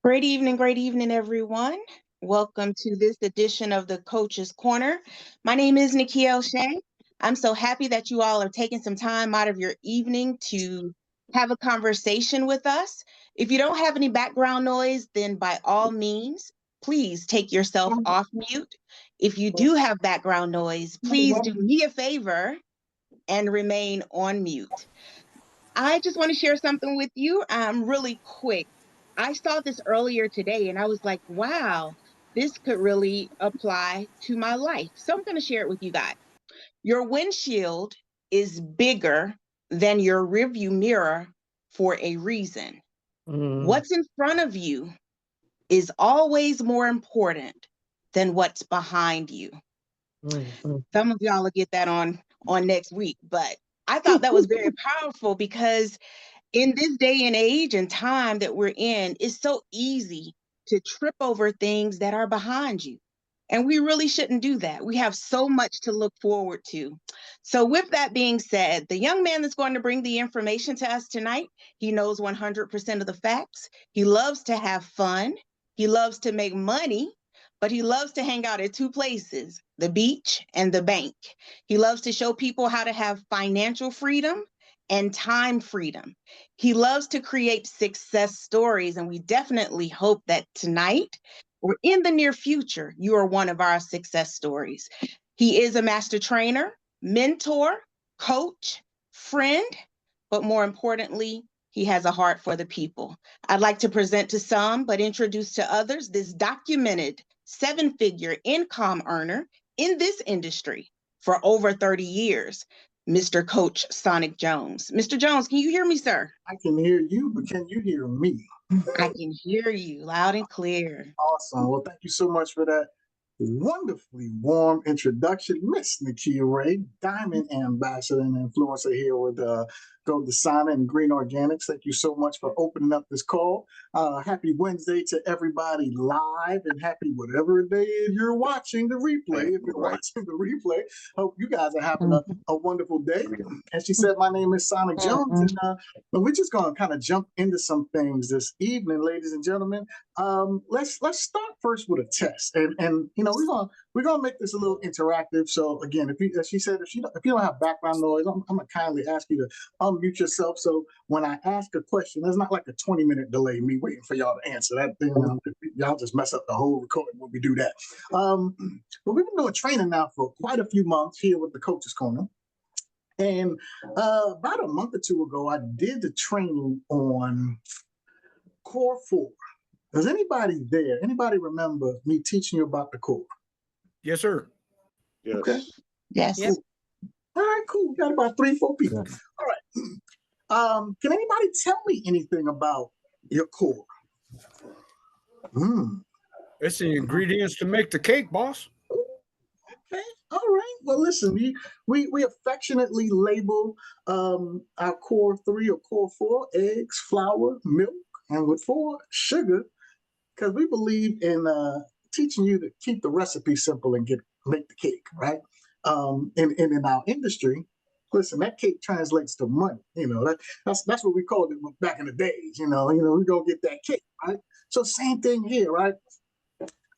Great evening, everyone. Welcome to this edition of the Coach's Corner. My name is Nikia O'Shea. I'm so happy that you all are taking some time out of your evening to have a conversation with us. If you don't have any background noise, then by all means, please take yourself off mute. If you do have background noise, please do me a favor and remain on mute. I just want to share something with you really quick. I saw this earlier today and I was like, wow, this could really apply to my life. So I'm going to share it with you guys. Your windshield is bigger than your rearview mirror for a reason. What's in front of you is always more important than what's behind you. Some of y'all will get that on next week, but I thought that was very powerful because in this day and age and time that we're in, it's so easy to trip over things that are behind you. And we really shouldn't do that. We have so much to look forward to. So, with that being said, the young man that's going to bring the information to us tonight, he knows 100% of the facts. He loves to have fun. He loves to make money, but he loves to hang out at two places, the beach and the bank. He loves to show people how to have financial freedom and time freedom. He loves to create success stories, and we definitely hope that tonight or in the near future, you are one of our success stories. He is a master trainer, mentor, coach, friend, but more importantly, he has a heart for the people. I'd like to present to some, but introduce to others, this documented seven-figure income earner in this industry for over 30 years, Mr. Coach Sonic Jones. Mr. Jones, can you hear me, sir? I can hear you, but can you hear me? I can hear you loud and clear. Awesome. Well, thank you so much for that wonderfully warm introduction, Miss Nikia Ray, Diamond Ambassador and Influencer here with Go Desana and Green Organics. Thank you so much for opening up this call. Happy Wednesday to everybody live, and happy whatever day you're watching the replay. If you're watching the replay, hope you guys are having a wonderful day. As she said, my name is Sonic Jones, and we're just going to kind of jump into some things this evening, ladies and gentlemen. Let's start first with a test, and you know we're gonna make this a little interactive. So again, as she said, if you don't have background noise, I'm gonna kindly ask you to unmute yourself. So when I ask a question, there's not like a 20-minute delay me waiting for y'all to answer that thing. Y'all just mess up the whole recording when we do that. But we've been doing training now for quite a few months here with the Coach's Corner. And about a month or two ago, I did the training on Core 4. Does anybody remember me teaching you about the core? Yes, sir. Yes. Okay. Yes. Cool. All right, cool. We got about 3-4 people. Yeah. All right. Can anybody tell me anything about your core? It's the ingredients to make the cake, boss. Okay. All right. Well, listen, we affectionately label our core 3 or core 4 eggs, flour, milk, and with 4 sugar, because we believe in teaching you to keep the recipe simple and make the cake, right? And in our industry, listen, that cake translates to money. You know, that's what we called it back in the days. You know, we're gonna get that cake, right? So same thing here, right?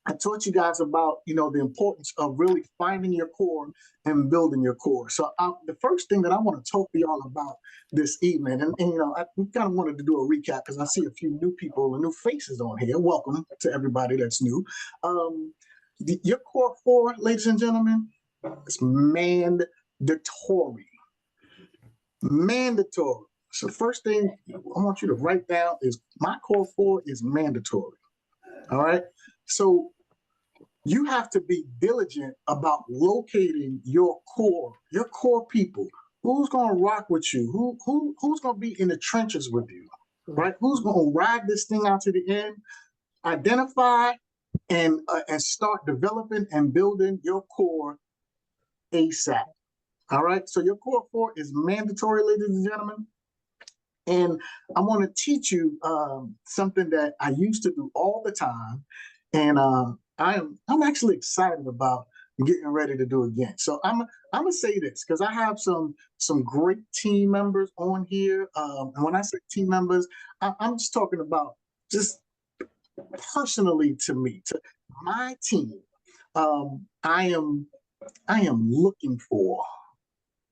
I taught you guys about, the importance of really finding your core and building your core. So the first thing that I want to talk to y'all about this evening, and I kind of wanted to do a recap because I see a few new people and new faces on here. Welcome to everybody that's new. Your core 4, ladies and gentlemen, is mandatory. Mandatory. So first thing I want you to write down is my core 4 is mandatory. All right. So you have to be diligent about locating your core people. Who's going to rock with you? Who's going to be in the trenches with you? Right? Who's going to ride this thing out to the end? Identify and start developing and building your core ASAP. All right. So your core 4 is mandatory, ladies and gentlemen. And I want to teach you something that I used to do all the time, and I'm actually excited about getting ready to do again. So I'm gonna say this because I have some great team members on here, and when I say team members, I'm just talking about just personally to me, to my team, I am looking for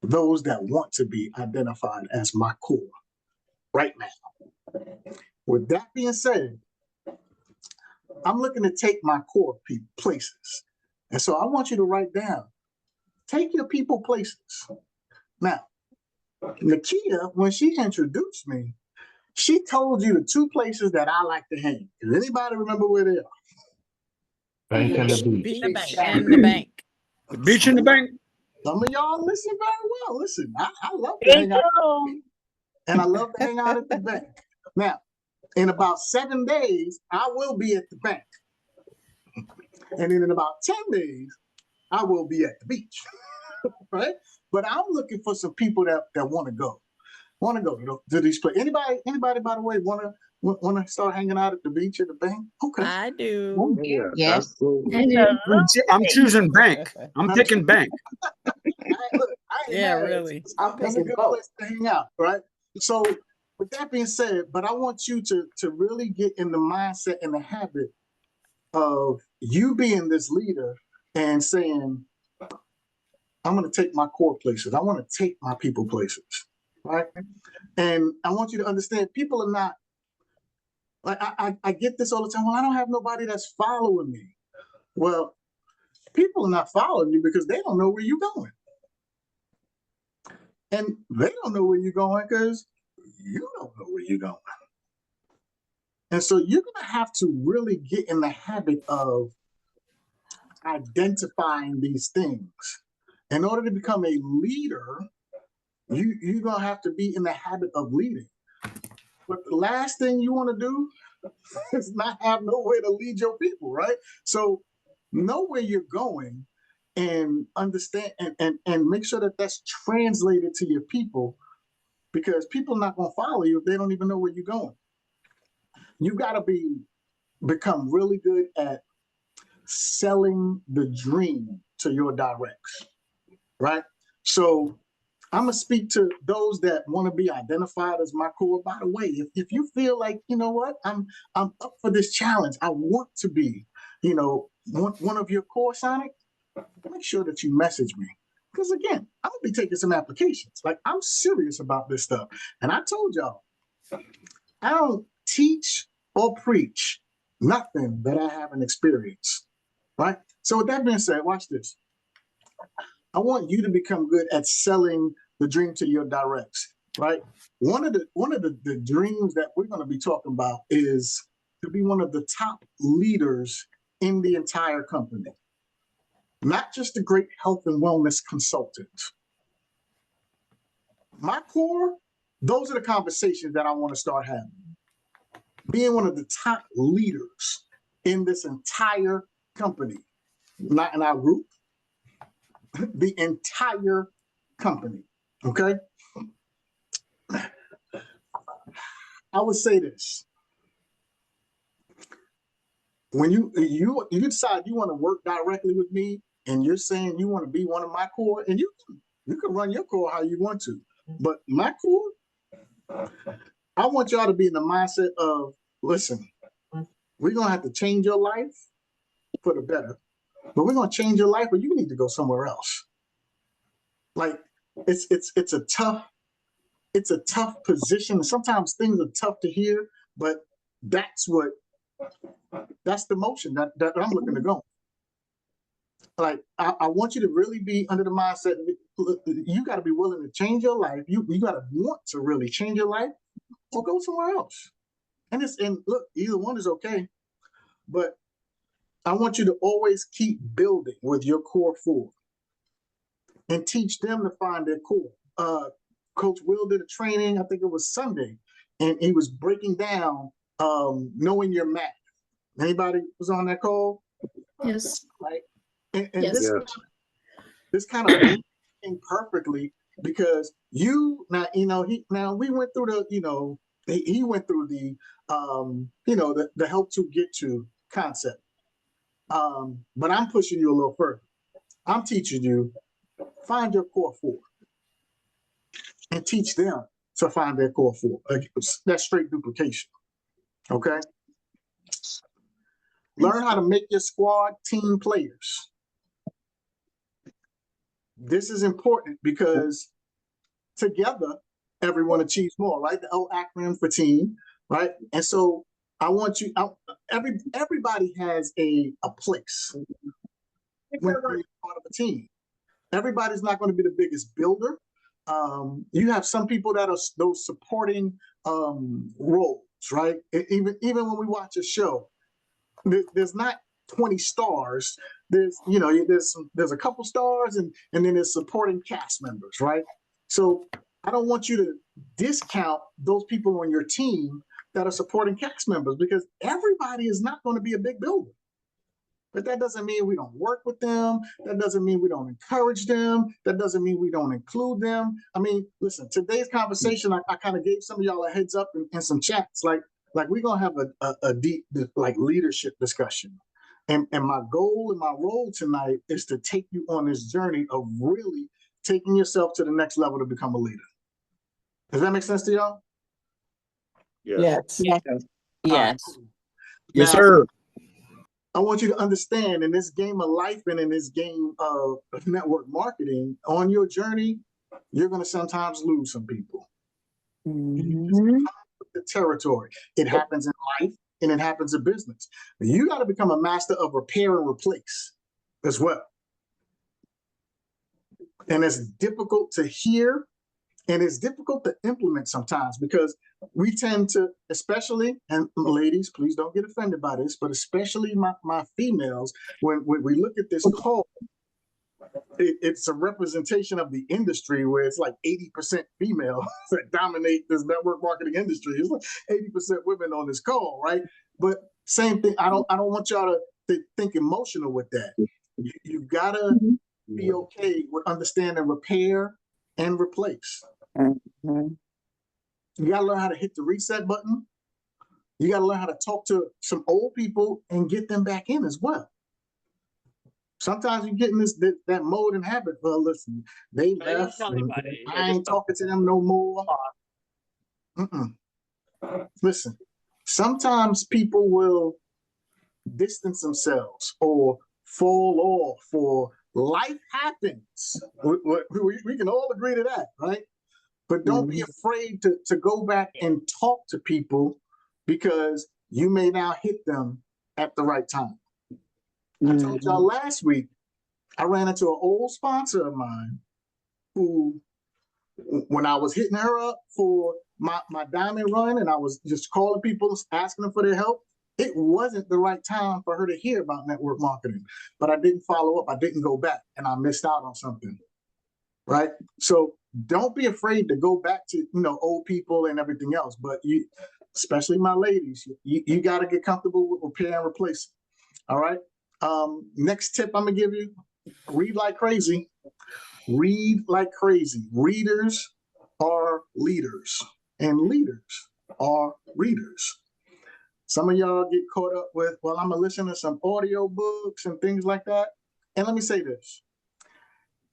those that want to be identified as my core right now. With that being said, I'm looking to take my core places. And so I want you to write down, take your people places. Now, Nakia, when she introduced me, she told you the 2 places that I like to hang. Does anybody remember where they are? Bank and the beach. Beach and the bank. The beach and the bank. Some of y'all listen very well. Listen, I love to hang out, and I love to hang out at the bank. Now, in about 7 days, I will be at the bank. And then in about 10 days, I will be at the beach, right? But I'm looking for some people that want to go to these places. Anybody, by the way, want to start hanging out at the beach or the bank? Okay. I do. Yeah, Yes. absolutely. I'm choosing bank. I'm picking bank. Look, I ain't Yeah, mad at really. you. That's a good place to hang out, right? So with that being said, but I want you to really get in the mindset and the habit of you being this leader and saying, I'm going to take my core places. I want to take my people places, right? And I want you to understand people are not, like, I get this all the time. Well, I don't have nobody that's following me. Well, people are not following you because they don't know where you're going. And they don't know where you're going because you don't know where you're going. And so you're going to have to really get in the habit of identifying these things. In order to become a leader, you're going to have to be in the habit of leading. But the last thing you want to do is not have nowhere to lead your people, right? So know where you're going and understand and make sure that that's translated to your people, because people are not going to follow you if they don't even know where you're going. You got to become really good at selling the dream to your directs, right? So I'm gonna speak to those that want to be identified as my core. By the way, if you feel like, you know what, I'm up for this challenge, I want to be, one of your core, Sonic, make sure that you message me. Because again, I'm gonna be taking some applications. Like, I'm serious about this stuff. And I told y'all, I don't teach or preach nothing that I haven't experienced, right? So with that being said, watch this. I want you to become good at selling the dream to your directs, right? One of the dreams that we're going to be talking about is to be one of the top leaders in the entire company, not just a great health and wellness consultant. My core, those are the conversations that I want to start having. Being one of the top leaders in this entire company, not in our group, the entire company, okay? I would say this. When you decide you want to work directly with me and you're saying you want to be one of my core, and you can run your core how you want to, but my core, I want y'all to be in the mindset of, listen, we're going to have to change your life for the better, but we're going to change your life, but you need to go somewhere else. Like, it's a tough position. Sometimes things are tough to hear, but that's the motion that I'm looking to go. Like, I want you to really be under the mindset, you got to be willing to change your life. You got to want to really change your life or go somewhere else. And look, either one is okay, but I want you to always keep building with your core 4 and teach them to find their core. Coach Will did a training, I think it was Sunday, and he was breaking down knowing your math. Anybody was on that call? Yes. Right? And Yes. this kind of came perfectly, because we went through the, he went through the the help to get to concept. But I'm pushing you a little further. I'm teaching you, find your core 4 and teach them to find their core 4. That's straight duplication. Okay. Learn how to make your squad team players. This is important because together, everyone achieves more, right? The O acronym for team, right? And so I want you, everybody has a place when you're part of a team. Everybody's not going to be the biggest builder. You have some people that are those supporting roles, right? Even when we watch a show, there's not 20 stars. There's there's a couple stars and then there's supporting cast members, right? So I don't want you to discount those people on your team that are supporting cast members because everybody is not going to be a big builder. But that doesn't mean we don't work with them. That doesn't mean we don't encourage them. That doesn't mean we don't include them. I mean, listen, today's conversation, I kind of gave some of y'all a heads up in some chats. Like we're going to have a deep leadership discussion. And my goal and my role tonight is to take you on this journey of really taking yourself to the next level to become a leader. Does that make sense to y'all? Yes. Yes. Yes, Now, sir. I want you to understand in this game of life and in this game of network marketing, on your journey, you're going to sometimes lose some people. The territory. It happens in life and it happens in business. You got to become a master of repair and replace as well. And it's difficult to hear and it's difficult to implement sometimes because we tend to, especially, and ladies, please don't get offended by this, but especially my females, when we look at this call, it's a representation of the industry where it's like 80% female that dominate this network marketing industry. It's like 80% women on this call, right? But same thing, I don't want y'all to think emotional with that. You've got to be okay with understanding repair and replace. You got to learn how to hit the reset button. You got to learn how to talk to some old people and get them back in as well. Sometimes you get in that mode and habit. Well, listen, they left. I ain't talking to them no more. Listen, sometimes people will distance themselves or fall off or life happens. We can all agree to that, right? But don't be afraid to go back and talk to people because you may now hit them at the right time. I told y'all last week, I ran into an old sponsor of mine who, when I was hitting her up for my diamond run and I was just calling people, asking them for their help, it wasn't the right time for her to hear about network marketing. But I didn't follow up. I didn't go back and I missed out on something, right? So don't be afraid to go back to, old people and everything else. But you, especially my ladies, you got to get comfortable with repair and replace. All right. Next tip I'm gonna give you: read like crazy. Read like crazy. Readers are leaders, and leaders are readers. Some of y'all get caught up with, well, I'm gonna listen to some audio books and things like that. And let me say this: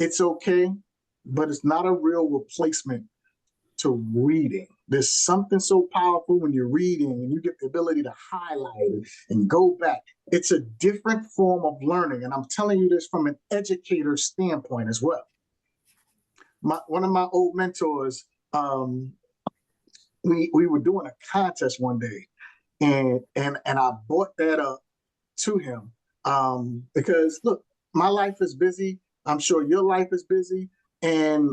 it's okay, but it's not a real replacement to reading. There's something so powerful when you're reading and you get the ability to highlight and go back. It's a different form of learning. And I'm telling you this from an educator standpoint as well. One of my old mentors, we were doing a contest one day and I brought that up to him because look, my life is busy. I'm sure your life is busy. And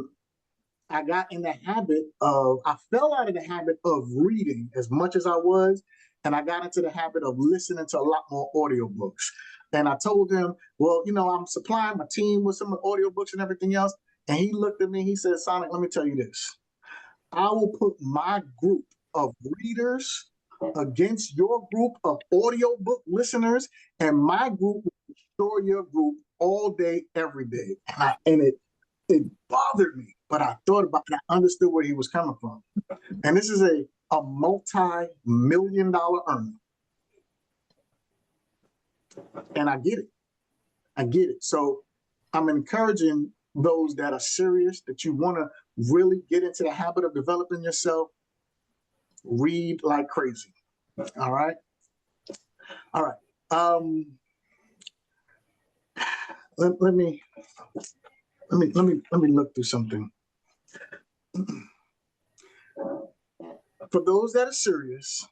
I got in the habit I fell out of the habit of reading as much as I was, and I got into the habit of listening to a lot more audiobooks. And I told him, well, I'm supplying my team with some audiobooks and everything else. And he looked at me, he said, Sonic, let me tell you this. I will put my group of readers against your group of audiobook listeners, and my group will destroy your group all day, every day. And it bothered me, but I thought about it. I understood where he was coming from. And this is a multi-million-dollar earner. And I get it. So I'm encouraging those that are serious, that you want to really get into the habit of developing yourself, read like crazy. All right. Let me look through something. For those that are serious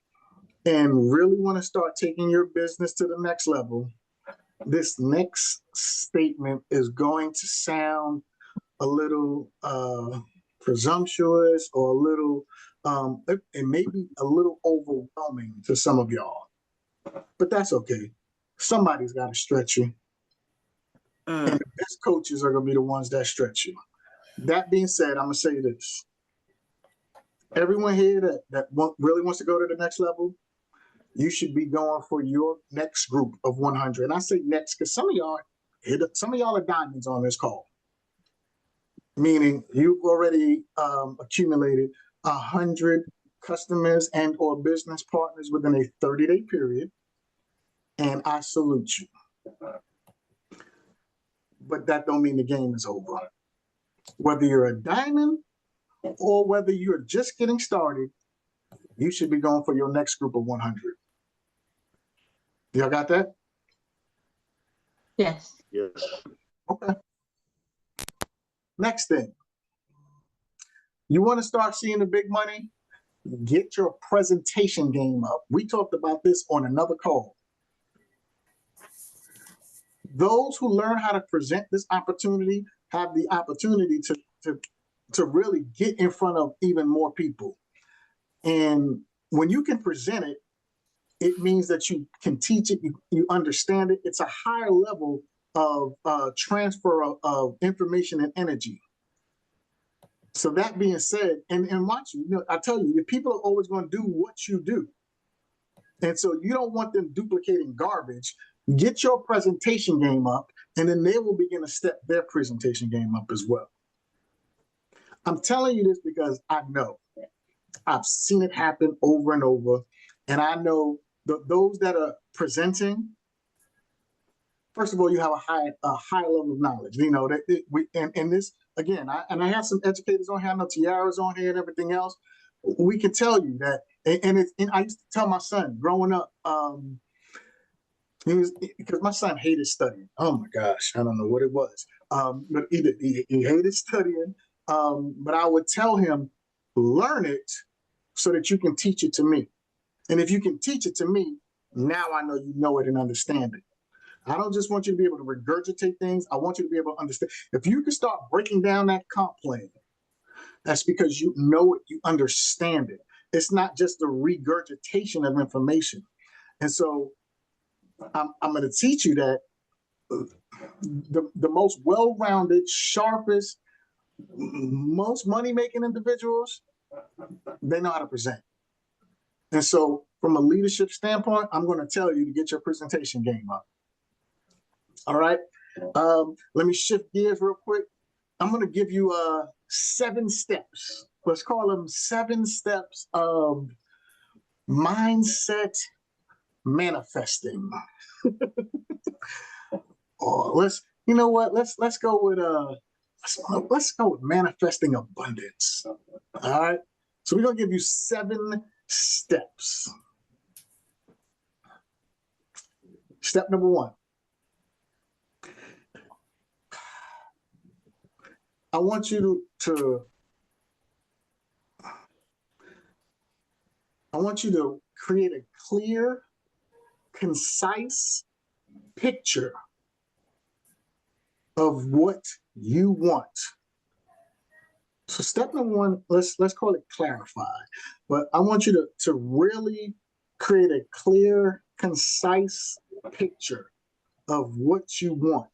and really want to start taking your business to the next level, this next statement is going to sound a little presumptuous or a little, it may be a little overwhelming to some of y'all, but that's okay. Somebody's got to stretch you. And the best coaches are going to be the ones that stretch you. That being said, I'm going to say this. Everyone here that really wants to go to the next level, you should be going for your next group of 100. And I say next because some of y'all are diamonds on this call. Meaning you've already accumulated 100 customers and or business partners within a 30-day period. And I salute you. But that don't mean the game is over. Whether you're a diamond or whether you're just getting started, you should be going for your next group of 100. Y'all got that? Yes. Yes. Okay. Next thing. You want to start seeing the big money? Get your presentation game up. We talked about this on another call. Those who learn how to present this opportunity have the opportunity to really get in front of even more people. And when you can present it, it means that you can teach it, you understand it. It's a higher level of transfer of information and energy. So that being said, and watch, I tell you, the people are always going to do what you do. And so you don't want them duplicating garbage. Get your presentation game up, and then they will begin to step their presentation game up as well. I'm telling you this because I know. I've seen it happen over and over. And I know those that are presenting, first of all, you have a high level of knowledge. And this, again, I have some educators on here. I know Tiara's on here and everything else. We can tell you that, and I used to tell my son growing up, because my son hated studying. Oh my gosh, I don't know what it was. But he hated studying. But I would tell him, learn it so that you can teach it to me. And if you can teach it to me, now I know you know it and understand it. I don't just want you to be able to regurgitate things. I want you to be able to understand. If you can start breaking down that comp plan, that's because you know it, you understand it. It's not just a regurgitation of information. And so I'm going to teach you that the most well-rounded, sharpest, most money-making individuals, they know how to present. And so from a leadership standpoint, I'm going to tell you to get your presentation game up. All right. Let me shift gears real quick. I'm going to give you 7 steps. Let's call them 7 steps of mindset manifesting. Or let's go with manifesting abundance. All right. So we're going to give you 7 steps. Step number 1. I want you to create a clear, concise picture of what you want. So step number 1, let's call it clarify. But I want you to really create a clear, concise picture of what you want.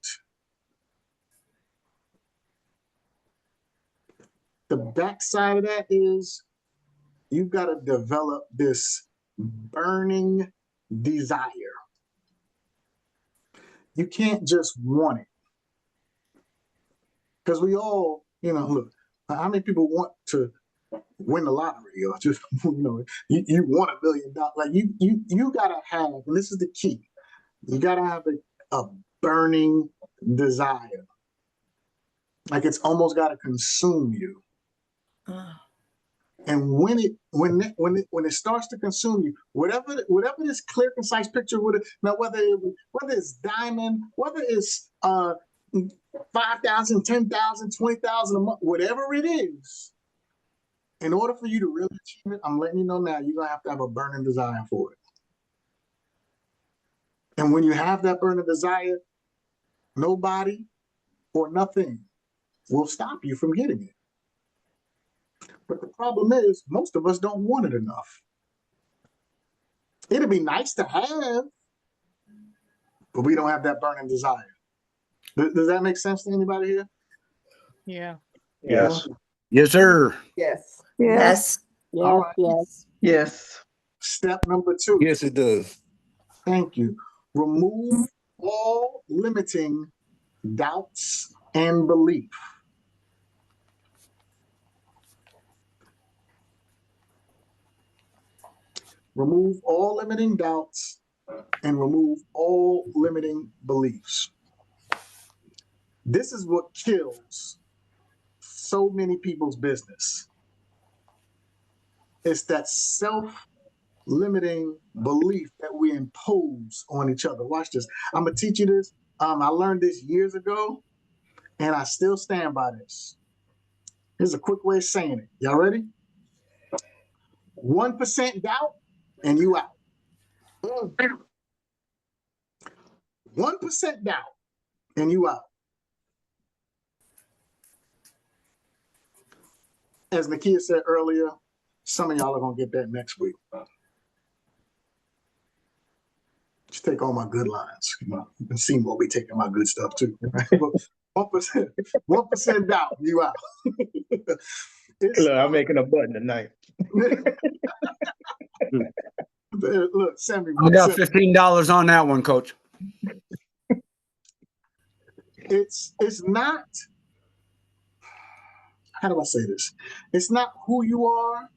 The backside of that is you've got to develop this burning desire. You can't just want it. Because we all, look, how many people want to win the lottery or just, you want $1 million? Like you got to have, and this is the key, you got to have a burning desire. Like it's almost got to consume you. And when it starts to consume you, whatever this clear, concise picture would, now whether it's diamond, whether it's 5,000, 10,000, 20,000 a month, whatever it is, in order for you to really achieve it, I'm letting you know now, you're gonna have to have a burning desire for it. And when you have that burning desire, nobody or nothing will stop you from getting it. But the problem is, most of us don't want it enough. It'd be nice to have, but we don't have that burning desire. Does that make sense to anybody here? Yeah. Yes. Yes, sir. Yes. Yes. All right. Yes. Yes. Step number 2. Yes, it does. Thank you. Remove all limiting doubts and belief. Remove all limiting doubts and remove all limiting beliefs. This is what kills so many people's business. It's that self-limiting belief that we impose on each other. Watch this. I'm gonna teach you this. I learned this years ago, and I still stand by this. Here's a quick way of saying it. Y'all ready? 1% doubt, and you out. 1% doubt, and you out. As Nakia said earlier, some of y'all are gonna get that next week. Just take all my good lines. And Seymour will be taking my good stuff too. 1% doubt, you out. Look, I'm making a button tonight. Look, Sammy. I got $15 on that one, Coach. It's not, how do I say this? It's not who you are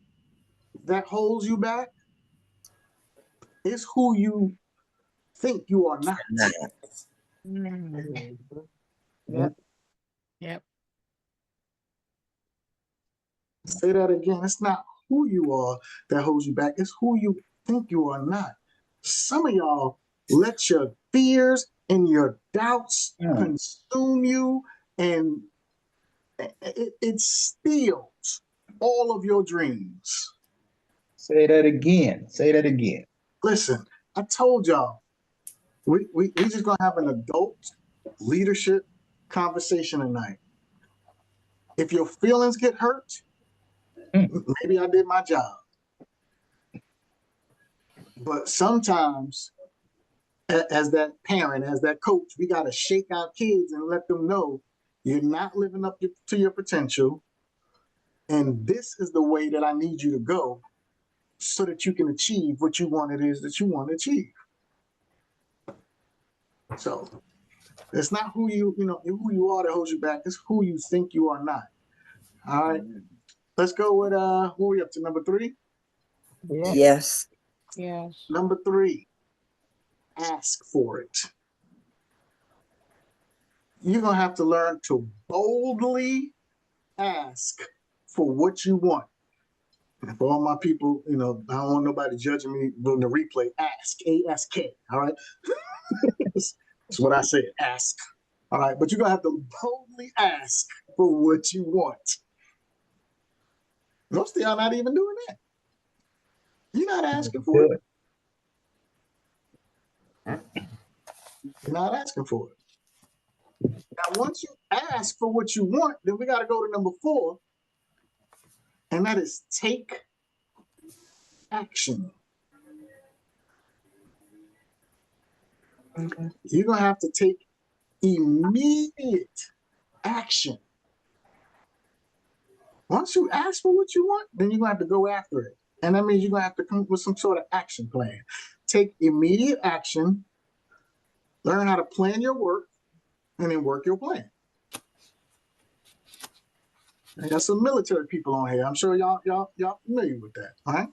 that holds you back. It's who you think you are not. Yep. Yep. Say that again. It's not who you are that holds you back. It's who you think you are not. Some of y'all let your fears and your doubts consume you, and it steals all of your dreams. Say that again. Say that again. Listen, I told y'all, we just gonna have an adult leadership conversation tonight. If your feelings get hurt, maybe I did my job. But sometimes, as that parent, as that coach, we gotta shake our kids and let them know you're not living up to your potential, and this is the way that I need you to go so that you can achieve what you want it is that you want to achieve. So it's not who you are that holds you back. It's who you think you are not. All right. Let's go with who are we up to? Number 3? Yes. Yes. Number 3. Ask for it. You're gonna have to learn to boldly ask for what you want. And for all my people, I don't want nobody judging me on the replay. Ask, A-S-K, all right? That's what I said, ask. All right, but you're gonna have to boldly ask for what you want. Most of y'all not even doing that. You're not asking for it. You're not asking for it. Now, once you ask for what you want, then we gotta go to number 4, and that is take action. You're gonna have to take immediate action. Once you ask for what you want, then you're gonna have to go after it. And that means you're gonna have to come up with some sort of action plan. Take immediate action, learn how to plan your work, and then work your plan. I got some military people on here. I'm sure y'all familiar with that, all right?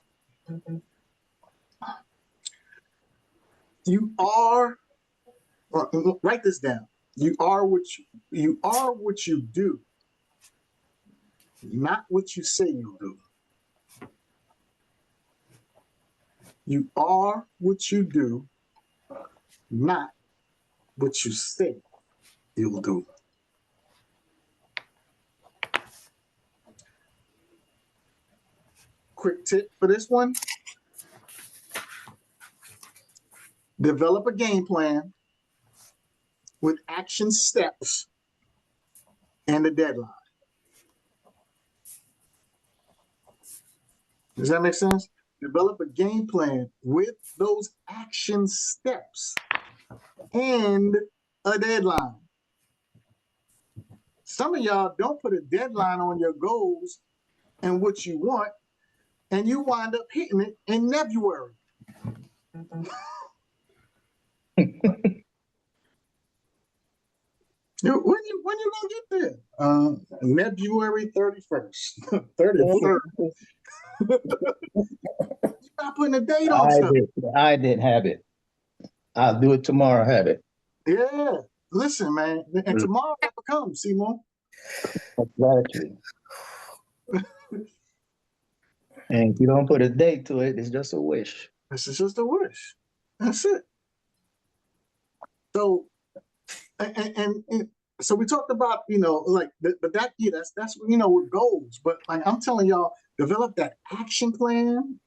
You are, write this down. You are what you do, not what you say you'll do. You are what you do, not what you say you'll do. Quick tip for this one. Develop a game plan with action steps and a deadline. Does that make sense? Develop a game plan with those action steps and a deadline. Some of y'all don't put a deadline on your goals and what you want, and you wind up hitting it in February. When you gonna get there? February 31st, 33rd. You're not putting a date on stuff. I didn't have it. I'll do it tomorrow. Have it. Yeah. Listen, man. And tomorrow never comes, Simon. Gratitude. And if you don't put a date to it, it's just a wish. This is just a wish. That's it. So, and so we talked about, like, but that, yeah, that's with goals. But like I'm telling y'all, develop that action plan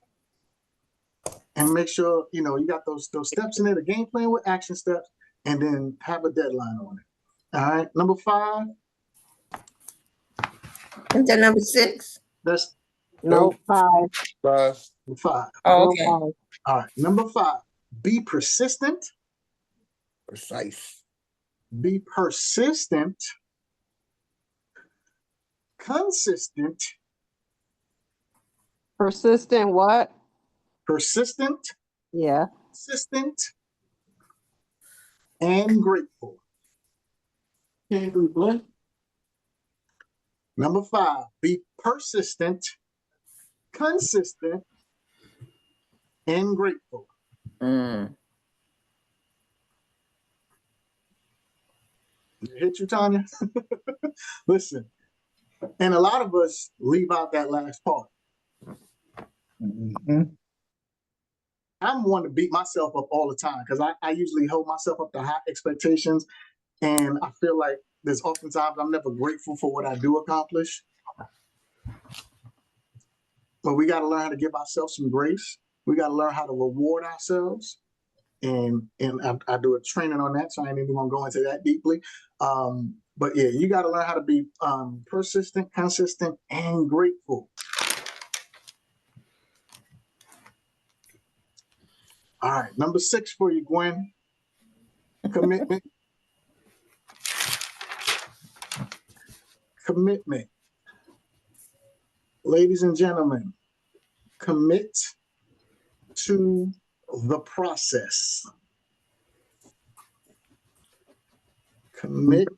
and make sure you got those steps in there, the game plan with action steps, and then have a deadline on it. All right, number 5. And then number 6. That's No, 5. 5. Oh, okay. All right, number 5. Be persistent. Precise. Be persistent, consistent, Persistent what? persistent, Yeah. consistent, and grateful. Number 5, be persistent, consistent, and grateful. Hit you, Tanya? Listen, and a lot of us leave out that last part. Mm-hmm. I'm one to beat myself up all the time because I usually hold myself up to high expectations, and I feel like there's oftentimes I'm never grateful for what I do accomplish. But we got to learn how to give ourselves some grace. We got to learn how to reward ourselves. And I do a training on that, so I ain't even gonna go into that deeply. But yeah, you got to learn how to be persistent, consistent, and grateful. All right, number 6 for you, Gwen. Commitment. Commitment. Ladies and gentlemen, commit to the process. Commit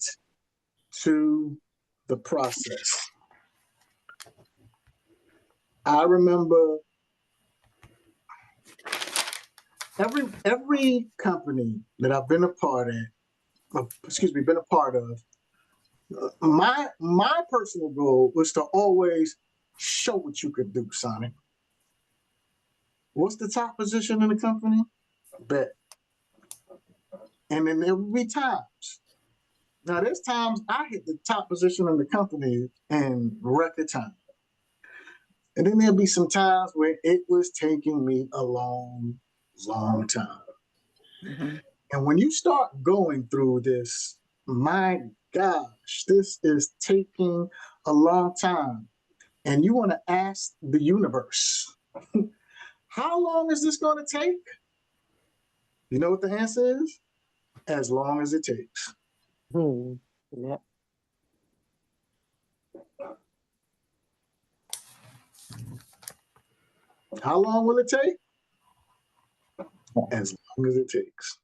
to the process. I remember every company that I've been a part of, my personal goal was to always show what you could do, Sonic. What's the top position in the company? Bet. And then there will be times. Now, there's times I hit the top position in the company in record time. And then there'll be some times where it was taking me a long time. Mm-hmm. And when you start going through this, my gosh, this is taking a long time. And you want to ask the universe, how long is this going to take? You know what the answer is? As long as it takes. Yeah. How long will it take? As long as it takes.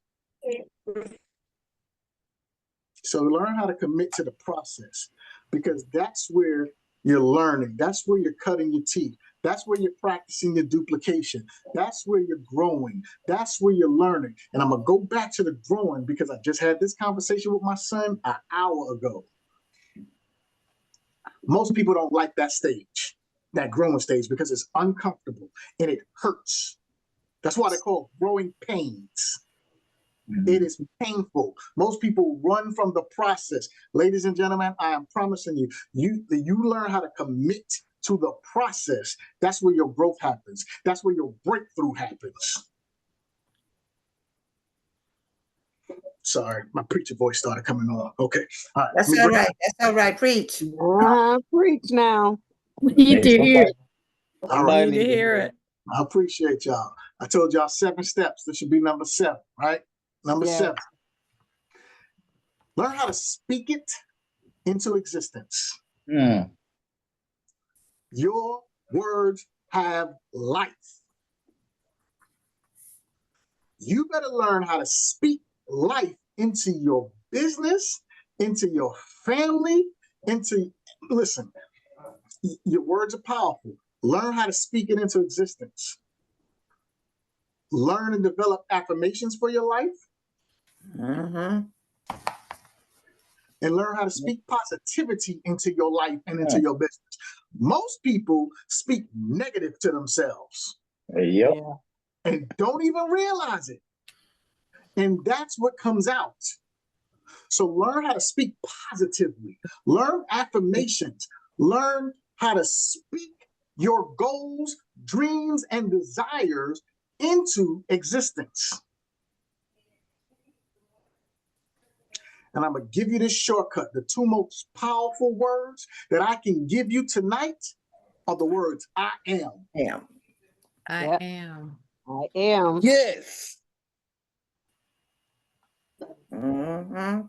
So learn how to commit to the process, because that's where you're learning. That's where you're cutting your teeth. That's where you're practicing your duplication. That's where you're growing. That's where you're learning. And I'm going to go back to the growing because I just had this conversation with my son an hour ago. Most people don't like that stage, that growing stage, because it's uncomfortable and it hurts. That's why they're called growing pains. It is painful. Most people run from the process. Ladies and gentlemen, I am promising you, you learn how to commit to the process. That's where your growth happens. That's where your breakthrough happens. Sorry, my preacher voice started coming on. Okay. All right. That's all right. That's all right. Preach. Preach now. We need to hear, All right. we need to hear it. I appreciate y'all. I told y'all 7 steps. This should be number 7, right? Number Yeah. 7. Learn how to speak it into existence. Your words have life. You better learn how to speak life into your business, into your family, listen, your words are powerful. Learn how to speak it into existence. Learn and develop affirmations for your life. Mm-hmm. And learn how to speak positivity into your life and into your business. Most people speak negative to themselves Yep. Yeah. and don't even realize it. And that's what comes out. So learn how to speak positively. Learn affirmations. Learn how to speak your goals, dreams, and desires into existence. And I'm going to give you this shortcut. The 2 most powerful words that I can give you tonight are the words I am. Yeah. I Yep. am. I am. Yes. Mm-hmm.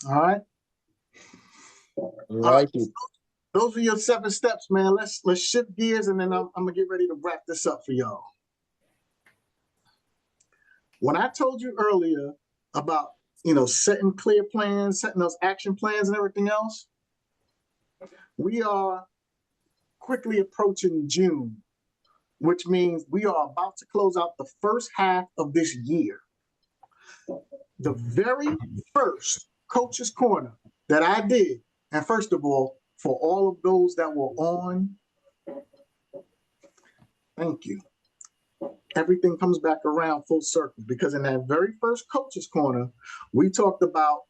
All right. Like it. Those are your 7 steps, man. Let's shift gears, and then I'm gonna get ready to wrap this up for y'all. When I told you earlier about setting clear plans, setting those action plans, and everything else, we are quickly approaching June, which means we are about to close out the first half of this year. The very first Coach's Corner that I did, and first of all, for all of those that were on, thank you. Everything comes back around full circle, because in that very first Coach's Corner, we talked about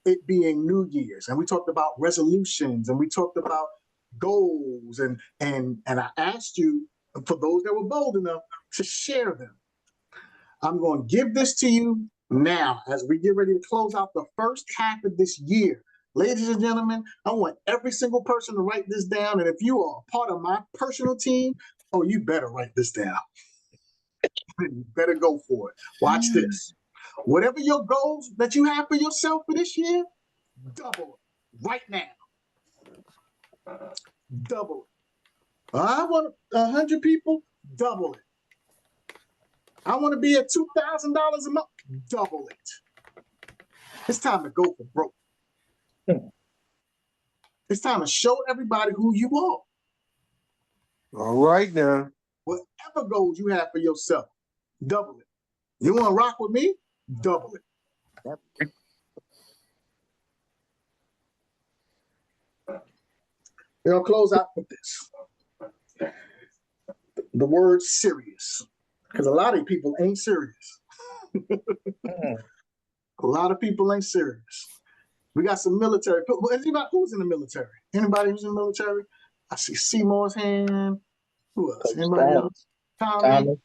it being New Year's, and we talked about resolutions, and we talked about goals, and I asked you, for those that were bold enough, to share them. I'm going to give this to you now as we get ready to close out the first half of this year. Ladies and gentlemen, I want every single person to write this down. And if you are a part of my personal team, oh, you better write this down. You better go for it. Watch this. Whatever your goals that you have for yourself for this year, double it right now. Double it. I want 100 people, double it. I want to be at $2,000 a month, double it. It's time to go for broke. It's time to show everybody who you are. All right now. Whatever goals you have for yourself, double it. You want to rock with me? Double it. Yep. We're going to close out with this. The word serious. Because a lot of people ain't serious. A lot of people ain't serious. We got some military. Anybody who's in the military? Anybody who's in the military? I see Seymour's hand. Who else? Anybody else? Tommy.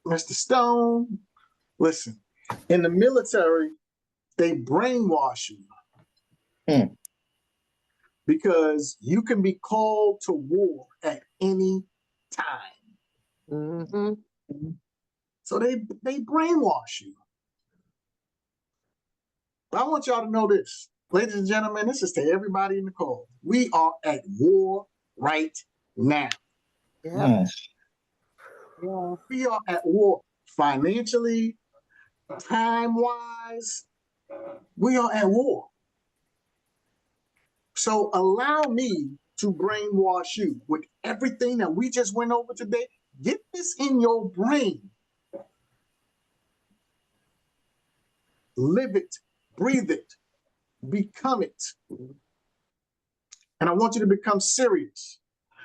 Mr. Stone. Listen, in the military, they brainwash you. Because you can be called to war at any time. Mm-hmm. So they brainwash you. But I want y'all to know this. Ladies and gentlemen, this is to everybody in the call. We are at war right now. Yeah. Yeah. We are at war financially, time-wise. We are at war. So allow me to brainwash you with everything that we just went over today. Get this in your brain. Live it, breathe it, become it. And I want you to become serious.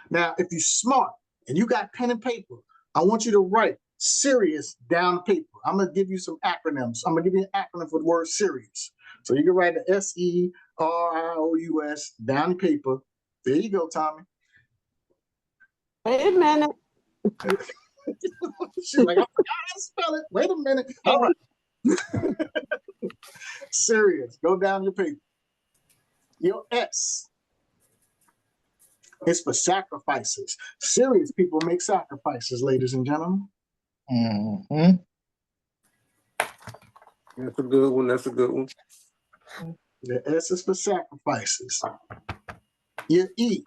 Now, if you're smart, and you got pen and paper, I want you to write serious down the paper. I'm gonna give you some acronyms. I'm gonna give you an acronym for the word serious. So you can write the SERIOUS down the paper. There you go, Tommy. Wait a minute. She's like, I forgot how to spell it. Wait a minute. All right. Serious. Go down your paper. Your S is for sacrifices. Serious people make sacrifices, ladies and gentlemen. Mhm. That's a good one. That's a good one. The S is for sacrifices. Your E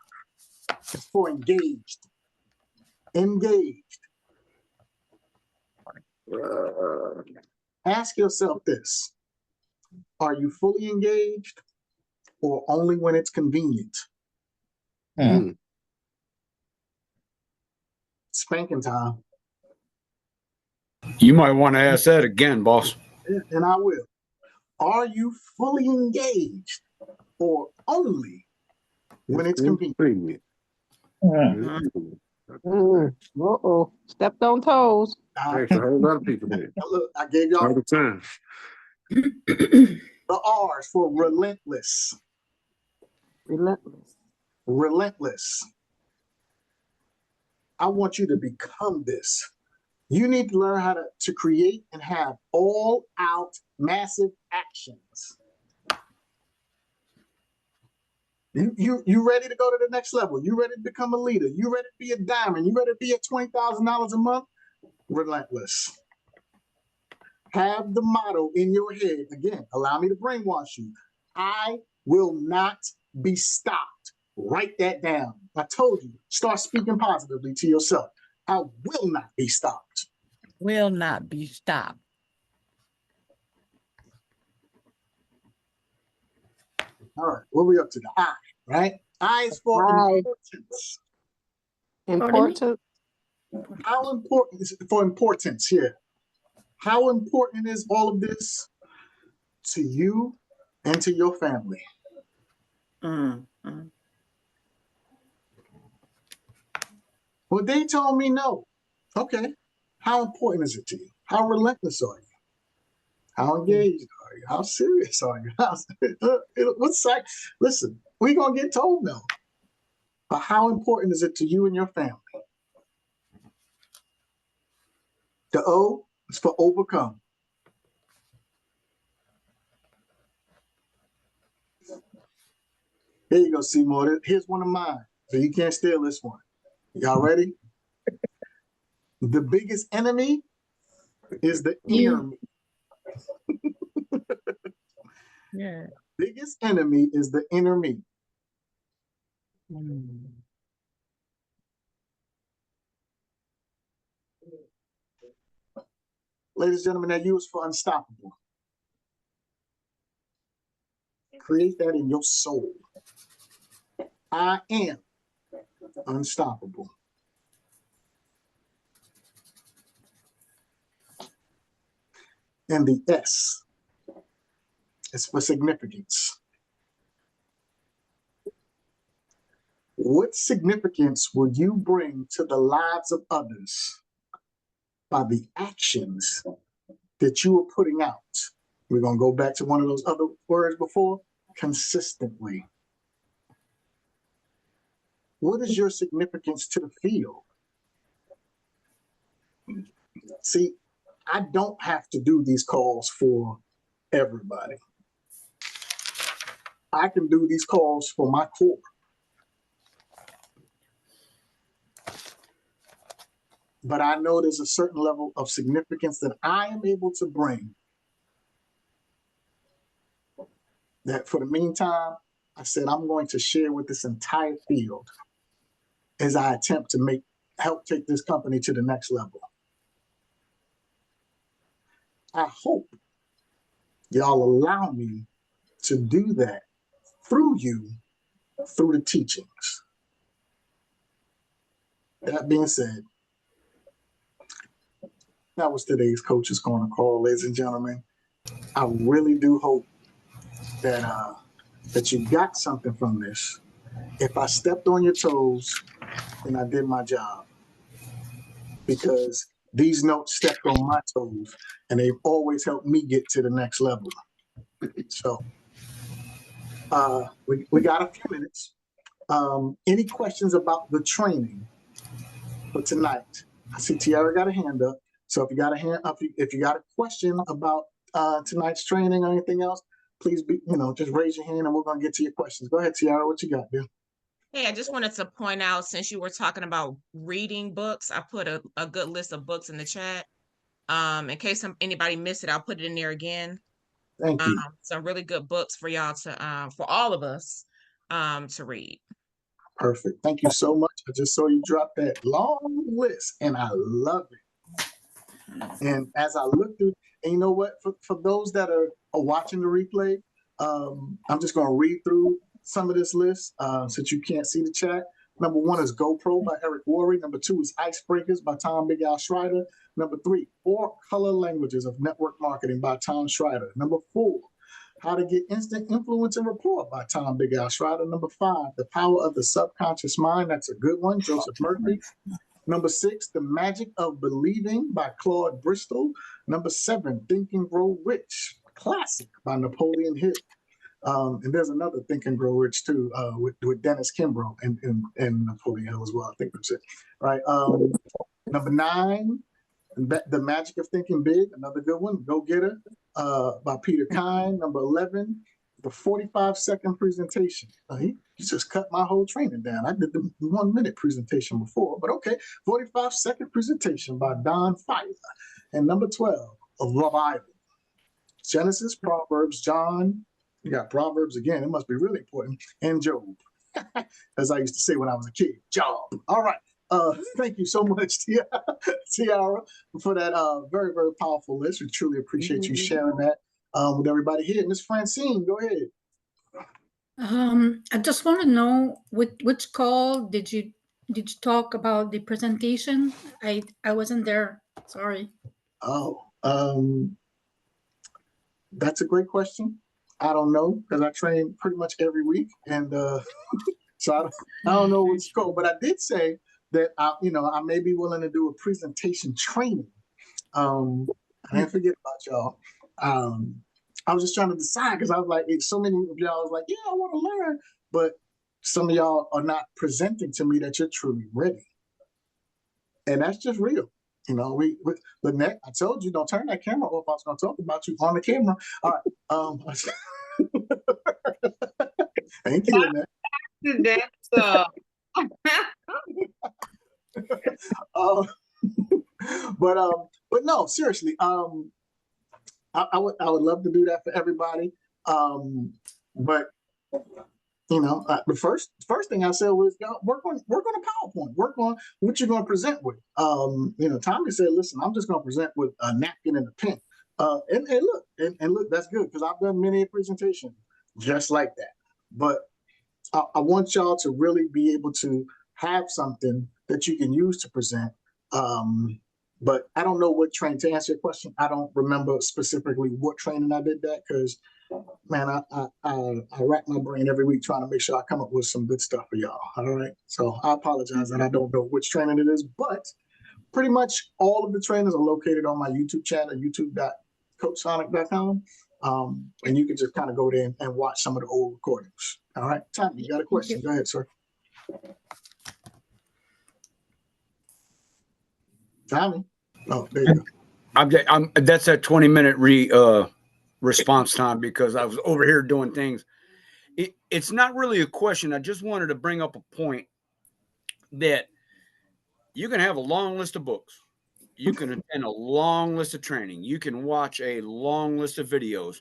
is for engaged. Engaged. Ask yourself this. Are you fully engaged or only when it's convenient? Mm. Spanking time. You might want to ask that again, boss. And I will. Are you fully engaged or only when it's convenient? Uh-oh. Stepped on toes. There's a whole lot of people there Look, I gave all y'all the time. the R's for relentless. Relentless. Relentless. I want you to become this. You need to learn how to create and have all out massive actions. You ready to go to the next level? You ready to become a leader? You ready to be a diamond? You ready to be at $20,000 a month? Relentless. Have the motto in your head. Again, allow me to brainwash you. I will not be stopped. Write that down. I told you, start speaking positively to yourself. I will not be stopped. Will not be stopped. All right, what are we up to? The I, right? I is for I. importance. Important. How important is it for importance here? How important is all of this to you and to your family? Well, they told me no. Okay. How important is it to you? How relentless are you? How engaged are you? How serious are you? Listen, we're going to get told no. But how important is it to you and your family? The O is for overcome. Here you go, Seymour. Here's one of mine. So you can't steal this one. Y'all ready? The biggest enemy is the inner me. Yeah. Biggest enemy is the inner me. Ladies and gentlemen, that U is for unstoppable. Create that in your soul. I am unstoppable. And the S is for significance. What significance will you bring to the lives of others by the actions that you are putting out? We're going to go back to one of those other words before, consistently. What is your significance to the field? See, I don't have to do these calls for everybody. I can do these calls for my core. But I know there's a certain level of significance that I am able to bring that for the meantime, I said I'm going to share with this entire field as I attempt to help take this company to the next level. I hope y'all allow me to do that through you, through the teachings. That being said, that was today's Coach's Corner call, ladies and gentlemen. I really do hope that that you got something from this. If I stepped on your toes, then I did my job. because these notes stepped on my toes and they've always helped me get to the next level. So we got a few minutes. Any questions about the training for tonight? I see Tiara got a hand up. So if you got a hand up, if you got a question about tonight's training or anything else, please just raise your hand and we're gonna get to your questions. Go ahead, Tiara, what you got, dude? Hey, I just wanted to point out, since you were talking about reading books, I put a good list of books in the chat. In case anybody missed it, I'll put it in there again. Thank you. Some really good books for y'all to, for all of us, to read. Perfect. Thank you so much. I just saw you drop that long list and I love it. And as I look through, and you know what, for those that are watching the replay, I'm just going to read through some of this list since you can't see the chat. Number 1 is GoPro by Eric Worre. Number 2 is Icebreakers by Tom Big Al Schreider. Number 3, 4 Color Languages of Network Marketing by Tom Schreider. Number 4, How to Get Instant Influence and Rapport by Tom Big Al Schreider. Number 5, The Power of the Subconscious Mind. That's a good one, Joseph Murphy. Number 6, The Magic of Believing by Claude Bristol. Number 7, Think and Grow Rich, classic by Napoleon Hill. And there's another Think and Grow Rich too, with Dennis Kimbrough and Napoleon Hill as well. I think that's it. Right. Number 9, The Magic of Thinking Big, another good one. Go Getter by Peter Kine. Number 11, The 45-Second Presentation. He just cut my whole training down. I did the 1-minute presentation before, but okay. 45-Second Presentation by Don Feiler. And number 12, The Bible. Genesis, Proverbs, John. You got Proverbs again. It must be really important. And Job, as I used to say when I was a kid. Job. All right. Thank you so much, Tiara, for that very, very powerful list. We truly appreciate you sharing that with everybody here. Miss Francine, go ahead. I just want to know which call did you talk about the presentation? I wasn't there. Sorry. Oh, that's a great question. I don't know because I train pretty much every week, and so I don't know what's called. But I did say that I may be willing to do a presentation training. I didn't forget about y'all. I was just trying to decide because I was like, so many of y'all was like, yeah, I want to learn, but some of y'all are not presenting to me that you're truly ready, and that's just real. Lynette, I told you don't turn that camera off. I was going to talk about you on the camera. All right. Thank you, Lynette. But no, seriously. I would love to do that for everybody. But the first thing I said was work on a PowerPoint, work on what you're going to present with. Tommy said, listen, I'm just going to present with a napkin and a pen. And look, that's good because I've done many presentations just like that. But I want y'all to really be able to have something that you can use to present. But I don't know what training, to answer your question, I don't remember specifically what training I did that because, man, I rack my brain every week trying to make sure I come up with some good stuff for y'all. All right. So I apologize that I don't know which training it is, but pretty much all of the trainers are located on my YouTube channel, youtube.coachsonic.com. And you can just kind of go there and watch some of the old recordings. All right. Tommy, you got a question? Go ahead, sir. Tommy. Oh, there you go. That's that 20-minute response time because I was over here doing things. It's not really a question. I just wanted to bring up a point that you can have a long list of books. You can attend a long list of training. You can watch a long list of videos.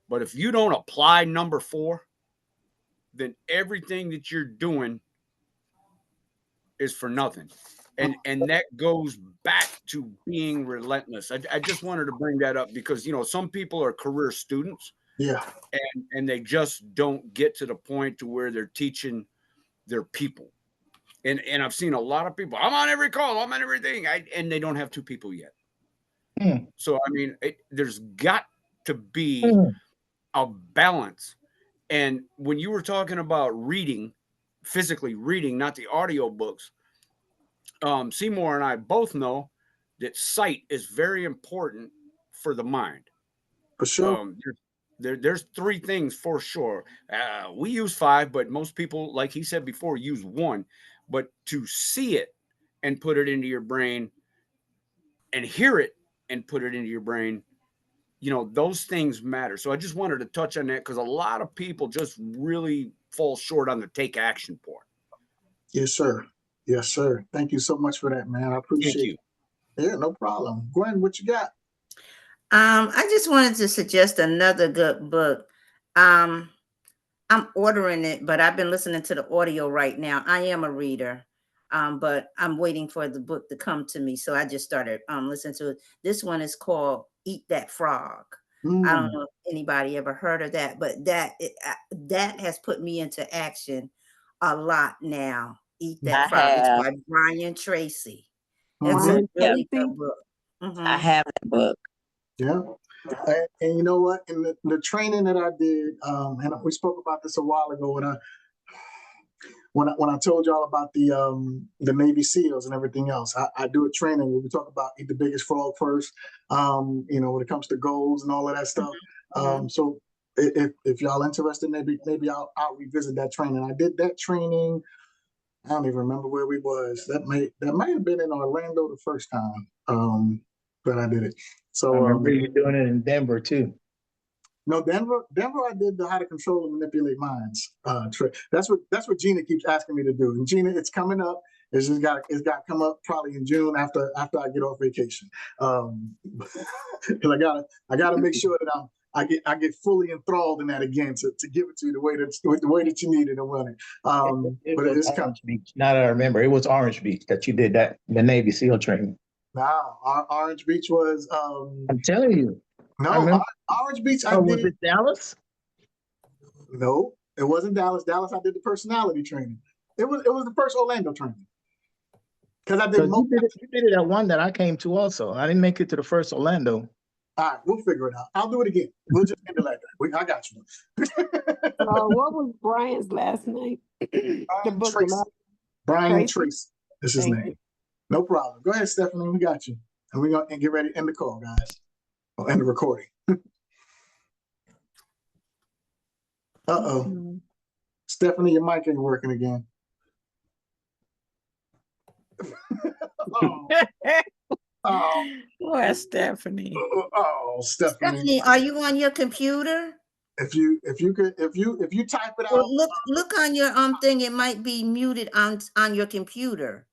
But if you don't apply number 4, then everything that you're doing is for nothing. And that goes back to being relentless. I just wanted to bring that up because, some people are career students. Yeah. And they just don't get to the point to where they're teaching their people. And I've seen a lot of people, I'm on every call, I'm on everything. And they don't have 2 people yet. So, I mean, there's got to be a balance. And when you were talking about reading, physically reading, not the audio books, Seymour and I both know that sight is very important for the mind. For sure. There's 3 things for sure. We use 5, but most people, like he said before, use 1. But to see it and put it into your brain, and hear it and put it into your brain, those things matter. So I just wanted to touch on that because a lot of people just really fall short on the take action part. Yes, sir. Yes, sir. Thank you so much for that, man. I appreciate it. Yeah, no problem. Gwen, what you got? I just wanted to suggest another good book. I'm ordering it, but I've been listening to the audio right now. I am a reader, but I'm waiting for the book to come to me. So I just started listening to it. This one is called Eat That Frog. I don't know if anybody ever heard of that, but that has put me into action a lot now. Eat That Frog. It's by Brian Tracy. It's a really good book. I have that book. Yeah. And you know what? In the training that I did, and we spoke about this a while ago when I told y'all about the Navy SEALs and everything else. I do a training where we talk about eat the biggest frog first, when it comes to goals and all of that stuff. So if y'all interested, maybe I'll revisit that training. I did that training. I don't even remember where we was. That might have been in Orlando the first time that I did it. So I remember you doing it in Denver too. No, Denver. I did the how to control and manipulate minds trick. That's what Gina keeps asking me to do. And Gina, it's coming up. It's got to come up probably in June after I get off vacation. Because I gotta make sure that I get fully enthralled in that again to give it to you the way that you need it and run it. But it is coming. Beach. Now that I remember, it was Orange Beach that you did the Navy SEAL training. No, Orange Beach was. I'm telling you. No, Orange Beach. Was it Dallas? No, it wasn't Dallas. Dallas, I did the personality training. It was the first Orlando training. Because I did. You did it at one that I came to also. I didn't make it to the first Orlando. All right, we'll figure it out. I'll do it again. We'll just end it like that. I got you. What was Brian's last name? Brian Tracy is his name. No problem. Go ahead, Stephanie. We got you. And we're going to get ready to end the call, guys. Or end the recording. Uh-oh. Stephanie, your mic ain't working again. Poor Stephanie. Stephanie. Stephanie, are you on your computer? If you type it out. Well, look on your thing. It might be muted on your computer.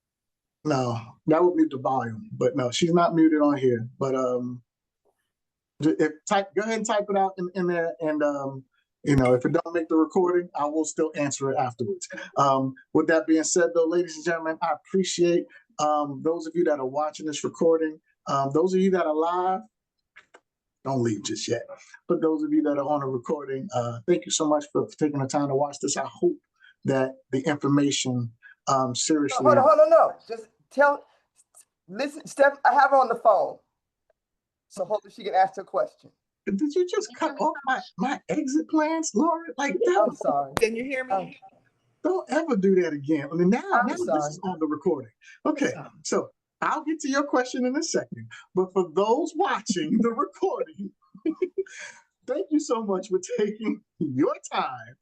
No, that would mute the volume. But no, she's not muted on here. But go ahead and type it out in there, and if it don't make the recording, I will still answer it afterwards. With that being said, though, ladies and gentlemen, I appreciate those of you that are watching this recording. Those of you that are live, don't leave just yet. But those of you that are on a recording, thank you so much for taking the time to watch this. I hope that the information seriously. Hold on, no. Just listen, Steph, I have her on the phone. So hopefully she can ask her question. Did you just cut off my exit plans, Laura? Like that? I'm sorry. Can you hear me? Don't ever do that again. I mean, now this is on the recording. Okay, so I'll get to your question in a second. But for those watching the recording, thank you so much for taking your time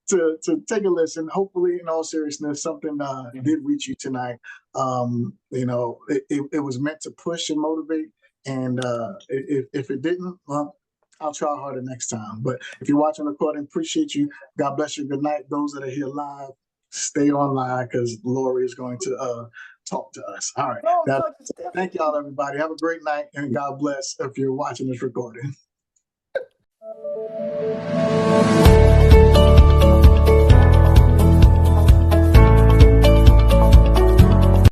to take a listen. Hopefully, in all seriousness, something did reach you tonight. It was meant to push and motivate. And if it didn't, well, I'll try harder next time. But if you're watching the recording, appreciate you. God bless you. Good night. Those that are here live, stay online because Lori is going to talk to us. All right. Thank y'all, everybody. Have a great night and God bless if you're watching this recording.